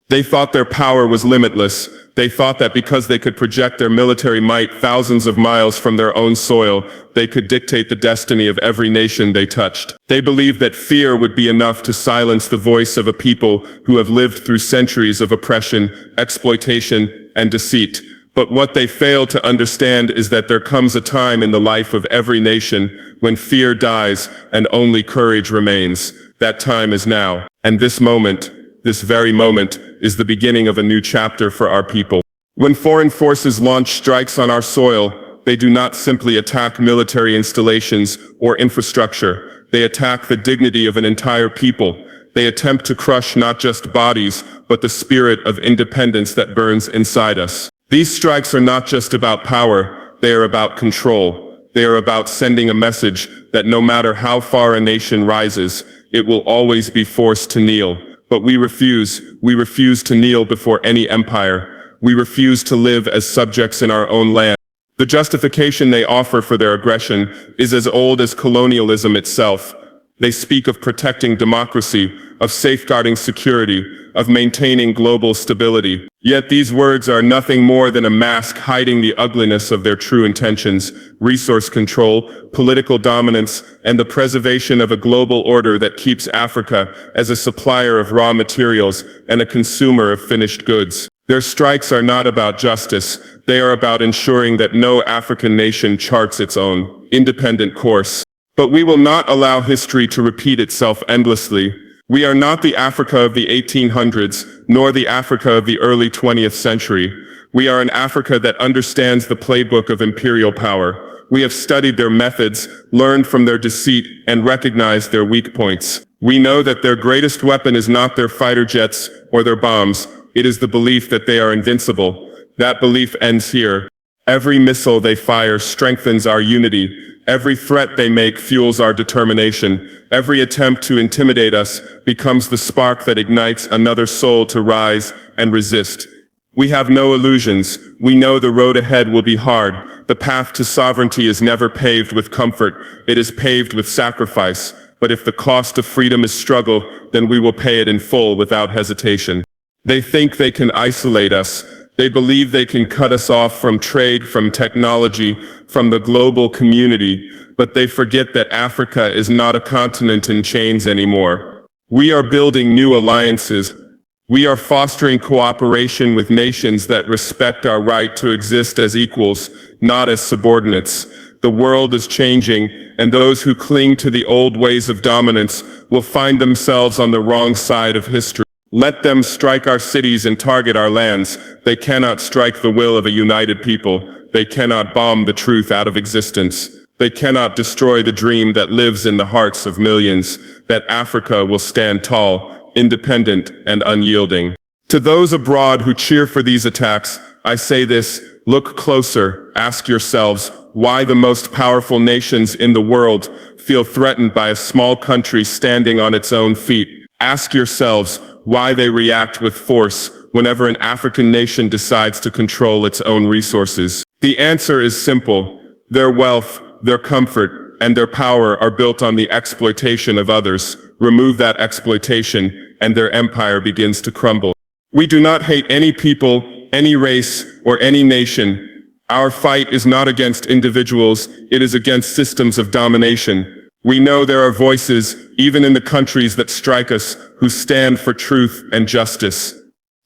They thought their power was limitless. They thought that because they could project their military might thousands of miles from their own soil, they could dictate the destiny of every nation they touched. They believed that fear would be enough to silence the voice of a people who have lived through centuries of oppression, exploitation, and deceit. But what they fail to understand is that there comes a time in the life of every nation when fear dies and only courage remains. That time is now. And this moment, this very moment, is the beginning of a new chapter for our people. When foreign forces launch strikes on our soil, they do not simply attack military installations or infrastructure. They attack the dignity of an entire people. They attempt to crush not just bodies, but the spirit of independence that burns inside us. These strikes are not just about power, they are about control. They are about sending a message that no matter how far a nation rises, it will always be forced to kneel. But we refuse to kneel before any empire. We refuse to live as subjects in our own land. The justification they offer for their aggression is as old as colonialism itself. They speak of protecting democracy, of safeguarding security, of maintaining global stability. Yet these words are nothing more than a mask hiding the ugliness of their true intentions: resource control, political dominance, and the preservation of a global order that keeps Africa as a supplier of raw materials and a consumer of finished goods. Their strikes are not about justice. They are about ensuring that no African nation charts its own independent course. But we will not allow history to repeat itself endlessly. We are not the Africa of the 1800s, nor the Africa of the early 20th century. We are an Africa that understands the playbook of imperial power. We have studied their methods, learned from their deceit, and recognized their weak points. We know that their greatest weapon is not their fighter jets or their bombs. It is the belief that they are invincible. That belief ends here. Every missile they fire strengthens our unity. Every threat they make fuels our determination. Every attempt to intimidate us becomes the spark that ignites another soul to rise and resist. We have no illusions. We know the road ahead will be hard. The path to sovereignty is never paved with comfort. It is paved with sacrifice. But if the cost of freedom is struggle, then we will pay it in full without hesitation. They think they can isolate us. They believe they can cut us off from trade, from technology, from the global community, but they forget that Africa is not a continent in chains anymore. We are building new alliances. We are fostering cooperation with nations that respect our right to exist as equals, not as subordinates. The world is changing, and those who cling to the old ways of dominance will find themselves on the wrong side of history. Let them strike our cities and target our lands. They cannot strike the will of a united people. They cannot bomb the truth out of existence. They cannot destroy the dream that lives in the hearts of millions, that Africa will stand tall, independent, and unyielding. To those abroad who cheer for these attacks, I say this: look closer, ask yourselves why the most powerful nations in the world feel threatened by a small country standing on its own feet. Ask yourselves why they react with force whenever an African nation decides to control its own resources. The answer is simple. Their wealth, their comfort, and their power are built on the exploitation of others. Remove that exploitation, and their empire begins to crumble. We do not hate any people, any race, or any nation. Our fight is not against individuals, it is against systems of domination. We know there are voices, even in the countries that strike us, who stand for truth and justice.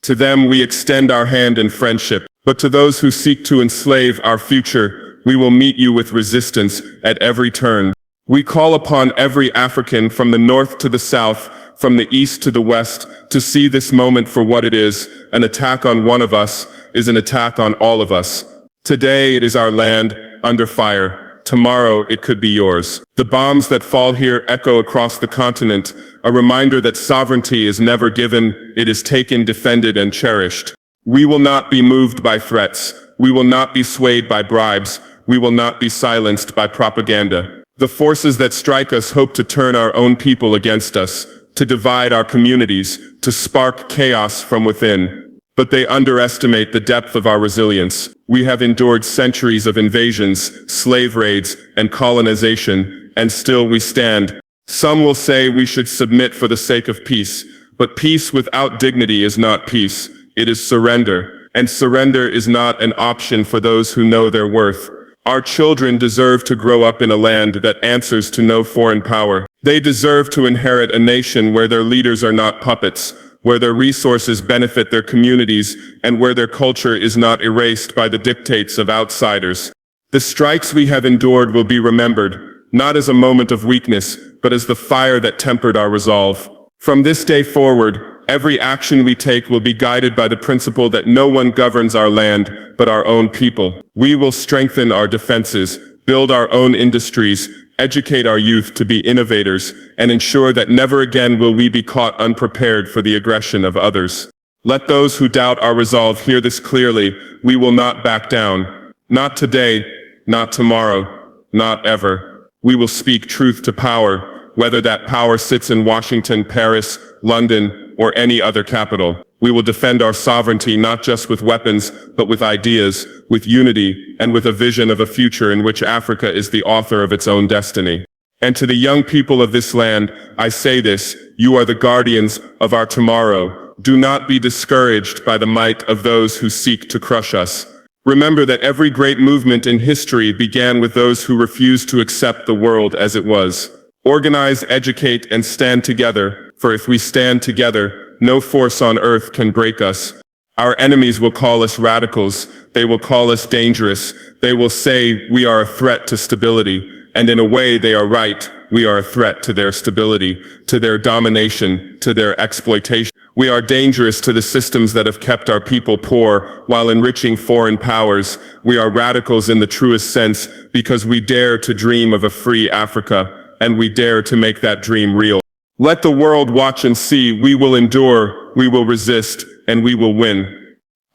To them we extend our hand in friendship, but to those who seek to enslave our future, we will meet you with resistance at every turn. We call upon every African from the north to the south, from the east to the west, to see this moment for what it is. An attack on one of us is an attack on all of us. Today it is our land under fire. Tomorrow it could be yours. The bombs that fall here echo across the continent, a reminder that sovereignty is never given, it is taken, defended, and cherished. We will not be moved by threats. We will not be swayed by bribes. We will not be silenced by propaganda. The forces that strike us hope to turn our own people against us, to divide our communities, to spark chaos from within. But they underestimate the depth of our resilience. We have endured centuries of invasions, slave raids, and colonization, and still we stand. Some will say we should submit for the sake of peace, But peace without dignity is not peace, it is surrender. And surrender is not an option for those who know their worth. Our children deserve to grow up in a land that answers to no foreign power. They deserve to inherit a nation where their leaders are not puppets, where their resources benefit their communities, and where their culture is not erased by the dictates of outsiders. The strikes we have endured will be remembered, not as a moment of weakness, but as the fire that tempered our resolve. From this day forward, every action we take will be guided by the principle that no one governs our land but our own people. We will strengthen our defenses, build our own industries, educate our youth to be innovators, and ensure that never again will we be caught unprepared for the aggression of others. Let those who doubt our resolve hear this clearly: we will not back down. Not today, not tomorrow, not ever. We will speak truth to power, whether that power sits in Washington, Paris, London, or any other capital. We will defend our sovereignty not just with weapons, but with ideas, with unity, and with a vision of a future in which Africa is the author of its own destiny. And to the young people of this land, I say this: you are the guardians of our tomorrow. Do not be discouraged by the might of those who seek to crush us. Remember that every great movement in history began with those who refused to accept the world as it was. Organize, educate, and stand together, for if we stand together, no force on earth can break us. Our enemies will call us radicals. They will call us dangerous. They will say we are a threat to stability. And in a way they are right. We are a threat to their stability, to their domination, to their exploitation. We are dangerous to the systems that have kept our people poor while enriching foreign powers. We are radicals in the truest sense because we dare to dream of a free Africa, and we dare to make that dream real. Let the world watch and see. We will endure, we will resist, and we will win.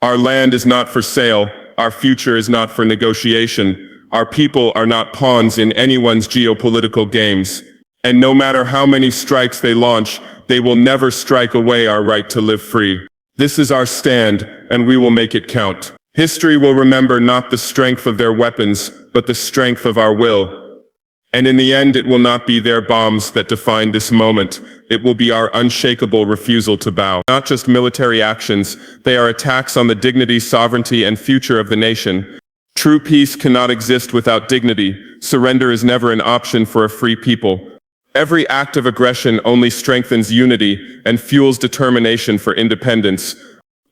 Our land is not for sale. Our future is not for negotiation. Our people are not pawns in anyone's geopolitical games. And no matter how many strikes they launch, they will never strike away our right to live free. This is our stand, and we will make it count. History will remember not the strength of their weapons, but the strength of our will. And in the end, it will not be their bombs that define this moment. It will be our unshakable refusal to bow. Not just military actions, they are attacks on the dignity, sovereignty, and future of the nation. True peace cannot exist without dignity. Surrender is never an option for a free people. Every act of aggression only strengthens unity and fuels determination for independence.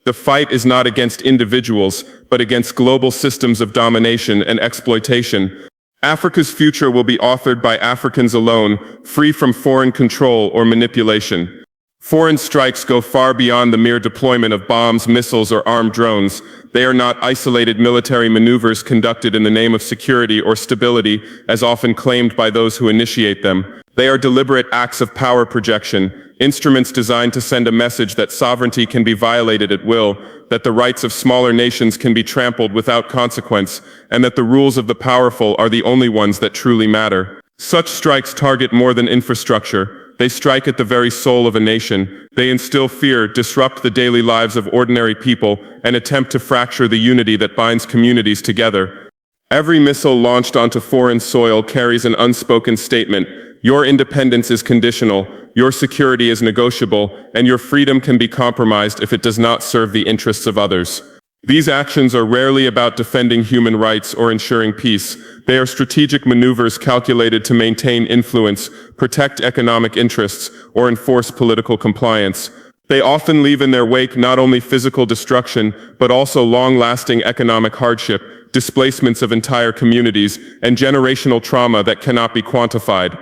The fight is not against individuals, but against global systems of domination and exploitation. Africa's future will be authored by Africans alone, free from foreign control or manipulation. Foreign strikes go far beyond the mere deployment of bombs, missiles, or armed drones. They are not isolated military maneuvers conducted in the name of security or stability, as often claimed by those who initiate them. They are deliberate acts of power projection, instruments designed to send a message that sovereignty can be violated at will, that the rights of smaller nations can be trampled without consequence, and that the rules of the powerful are the only ones that truly matter. Such strikes target more than infrastructure. They strike at the very soul of a nation. They instill fear, disrupt the daily lives of ordinary people, and attempt to fracture the unity that binds communities together. Every missile launched onto foreign soil carries an unspoken statement: your independence is conditional, your security is negotiable, and your freedom can be compromised if it does not serve the interests of others. These actions are rarely about defending human rights or ensuring peace. They are strategic maneuvers calculated to maintain influence, protect economic interests, or enforce political compliance. They often leave in their wake not only physical destruction, but also long-lasting economic hardship, displacements of entire communities, and generational trauma that cannot be quantified.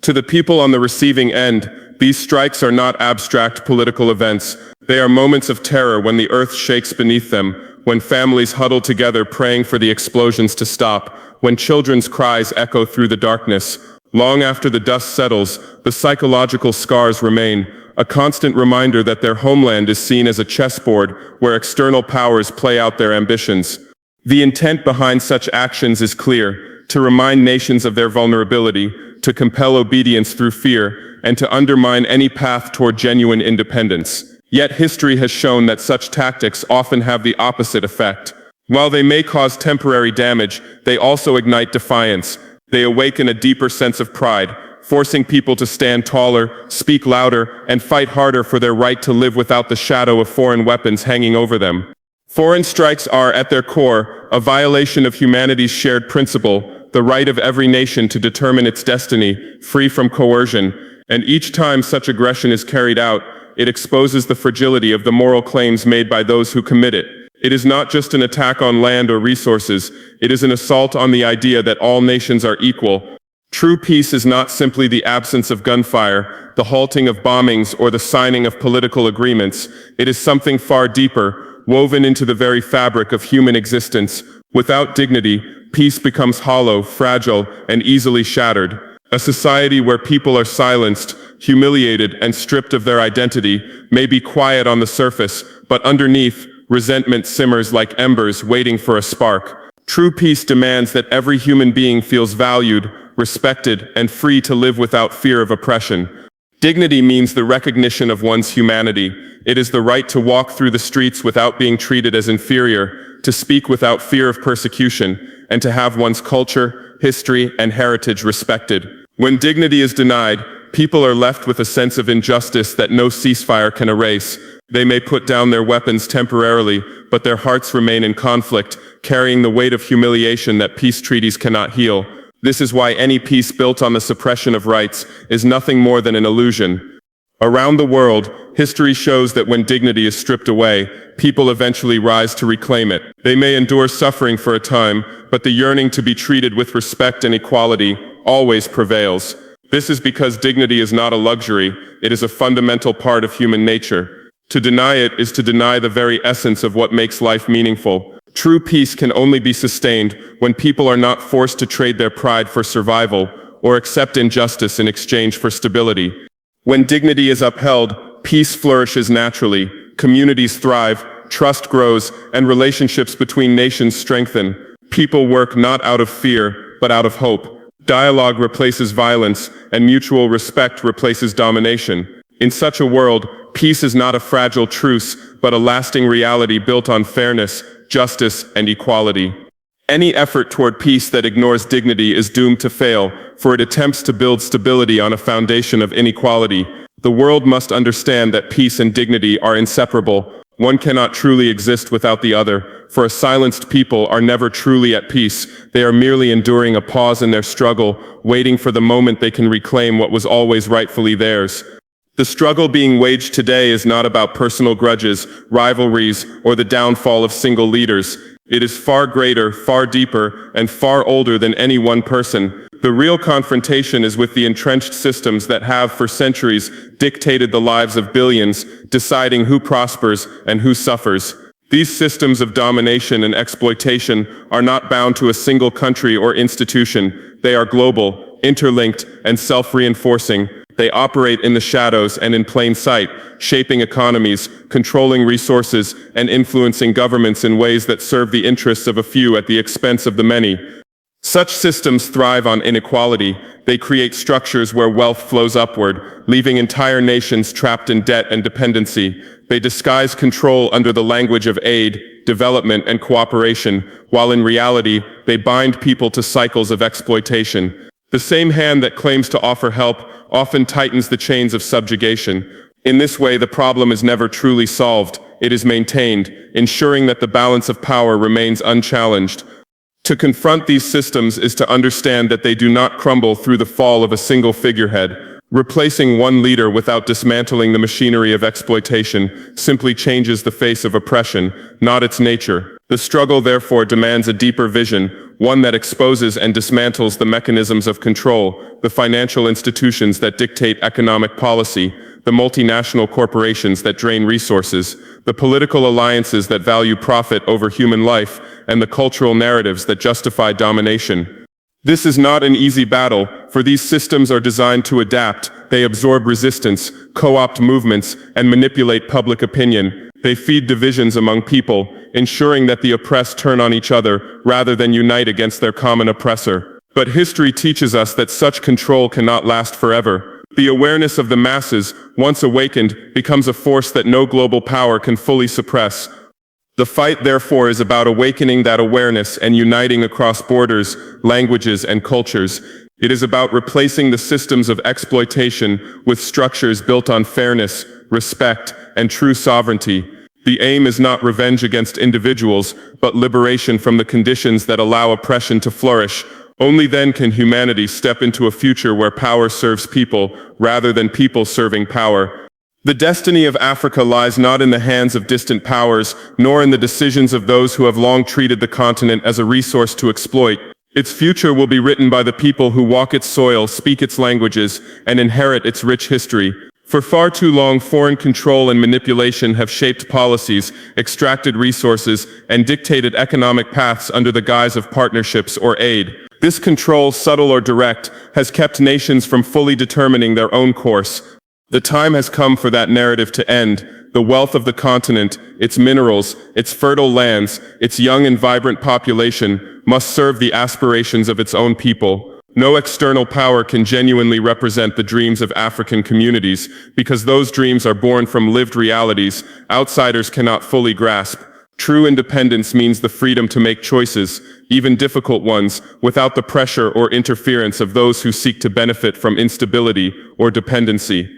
To the people on the receiving end, these strikes are not abstract political events. They are moments of terror when the earth shakes beneath them, when families huddle together praying for the explosions to stop, when children's cries echo through the darkness. Long after the dust settles, the psychological scars remain, a constant reminder that their homeland is seen as a chessboard where external powers play out their ambitions. The intent behind such actions is clear: to remind nations of their vulnerability, to compel obedience through fear, and to undermine any path toward genuine independence. Yet history has shown that such tactics often have the opposite effect. While they may cause temporary damage, they also ignite defiance. They awaken a deeper sense of pride, forcing people to stand taller, speak louder, and fight harder for their right to live without the shadow of foreign weapons hanging over them. Foreign strikes are, at their core, a violation of humanity's shared principle, the right of every nation to determine its destiny, free from coercion, and each time such aggression is carried out, it exposes the fragility of the moral claims made by those who commit it. It is not just an attack on land or resources, it is an assault on the idea that all nations are equal. True peace is not simply the absence of gunfire, the halting of bombings, or the signing of political agreements. It is something far deeper, woven into the very fabric of human existence. Without dignity, peace becomes hollow, fragile, and easily shattered. A society where people are silenced, humiliated, and stripped of their identity may be quiet on the surface, but underneath, resentment simmers like embers waiting for a spark. True peace demands that every human being feels valued, respected, and free to live without fear of oppression. Dignity means the recognition of one's humanity. It is the right to walk through the streets without being treated as inferior, to speak without fear of persecution, and to have one's culture, history, and heritage respected. When dignity is denied, people are left with a sense of injustice that no ceasefire can erase. They may put down their weapons temporarily, but their hearts remain in conflict, carrying the weight of humiliation that peace treaties cannot heal. This is why any peace built on the suppression of rights is nothing more than an illusion. Around the world, history shows that when dignity is stripped away, people eventually rise to reclaim it. They may endure suffering for a time, but the yearning to be treated with respect and equality always prevails. This is because dignity is not a luxury, it is a fundamental part of human nature. To deny it is to deny the very essence of what makes life meaningful. True peace can only be sustained when people are not forced to trade their pride for survival or accept injustice in exchange for stability. When dignity is upheld, peace flourishes naturally, communities thrive, trust grows, and relationships between nations strengthen. People work not out of fear, but out of hope. Dialogue replaces violence, and mutual respect replaces domination. In such a world, peace is not a fragile truce, but a lasting reality built on fairness, justice, and equality. Any effort toward peace that ignores dignity is doomed to fail, for it attempts to build stability on a foundation of inequality. The world must understand that peace and dignity are inseparable. One cannot truly exist without the other, for a silenced people are never truly at peace. They are merely enduring a pause in their struggle, waiting for the moment they can reclaim what was always rightfully theirs. The struggle being waged today is not about personal grudges, rivalries, or the downfall of single leaders. It is far greater, far deeper, and far older than any one person. The real confrontation is with the entrenched systems that have, for centuries, dictated the lives of billions, deciding who prospers and who suffers. These systems of domination and exploitation are not bound to a single country or institution. They are global, interlinked, and self-reinforcing. They operate in the shadows and in plain sight, shaping economies, controlling resources, and influencing governments in ways that serve the interests of a few at the expense of the many. Such systems thrive on inequality. They create structures where wealth flows upward, leaving entire nations trapped in debt and dependency. They disguise control under the language of aid, development, and cooperation, while in reality, they bind people to cycles of exploitation. The same hand that claims to offer help often tightens the chains of subjugation. In this way, the problem is never truly solved. It is maintained, ensuring that the balance of power remains unchallenged. To confront these systems is to understand that they do not crumble through the fall of a single figurehead. Replacing one leader without dismantling the machinery of exploitation simply changes the face of oppression, not its nature. The struggle therefore demands a deeper vision, one that exposes and dismantles the mechanisms of control, the financial institutions that dictate economic policy, the multinational corporations that drain resources, the political alliances that value profit over human life, and the cultural narratives that justify domination. This is not an easy battle, for these systems are designed to adapt. They absorb resistance, co-opt movements, and manipulate public opinion. They feed divisions among people, ensuring that the oppressed turn on each other rather than unite against their common oppressor. But history teaches us that such control cannot last forever. The awareness of the masses, once awakened, becomes a force that no global power can fully suppress. The fight, therefore, is about awakening that awareness and uniting across borders, languages, and cultures. It is about replacing the systems of exploitation with structures built on fairness, respect, and true sovereignty. The aim is not revenge against individuals, but liberation from the conditions that allow oppression to flourish. Only then can humanity step into a future where power serves people, rather than people serving power. The destiny of Africa lies not in the hands of distant powers, nor in the decisions of those who have long treated the continent as a resource to exploit. Its future will be written by the people who walk its soil, speak its languages, and inherit its rich history. For far too long, foreign control and manipulation have shaped policies, extracted resources, and dictated economic paths under the guise of partnerships or aid. This control, subtle or direct, has kept nations from fully determining their own course. The time has come for that narrative to end. The wealth of the continent, its minerals, its fertile lands, its young and vibrant population must serve the aspirations of its own people. No external power can genuinely represent the dreams of African communities, because those dreams are born from lived realities outsiders cannot fully grasp. True independence means the freedom to make choices, even difficult ones, without the pressure or interference of those who seek to benefit from instability or dependency.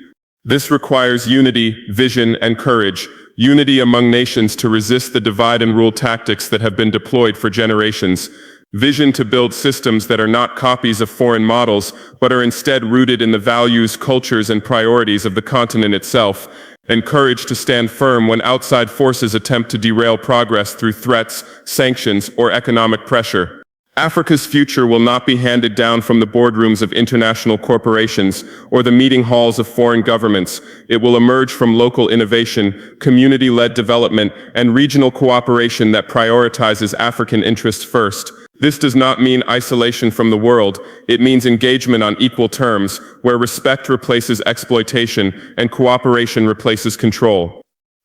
This requires unity, vision, and courage. Unity among nations to resist the divide and rule tactics that have been deployed for generations. Vision to build systems that are not copies of foreign models, but are instead rooted in the values, cultures, and priorities of the continent itself. And courage to stand firm when outside forces attempt to derail progress through threats, sanctions, or economic pressure. Africa's future will not be handed down from the boardrooms of international corporations or the meeting halls of foreign governments. It will emerge from local innovation, community-led development, and regional cooperation that prioritizes African interests first. This does not mean isolation from the world. It means engagement on equal terms, where respect replaces exploitation and cooperation replaces control.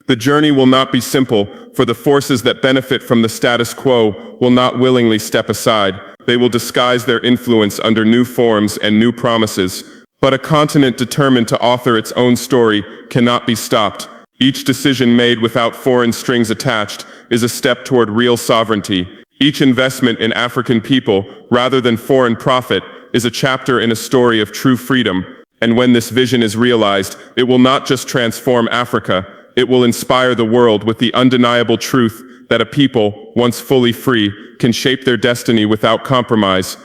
The journey will not be simple, for the forces that benefit from the status quo will not willingly step aside. They will disguise their influence under new forms and new promises. But a continent determined to author its own story cannot be stopped. Each decision made without foreign strings attached is a step toward real sovereignty. Each investment in African people, rather than foreign profit, is a chapter in a story of true freedom. And when this vision is realized, it will not just transform Africa, it will inspire the world with the undeniable truth that a people, once fully free, can shape their destiny without compromise.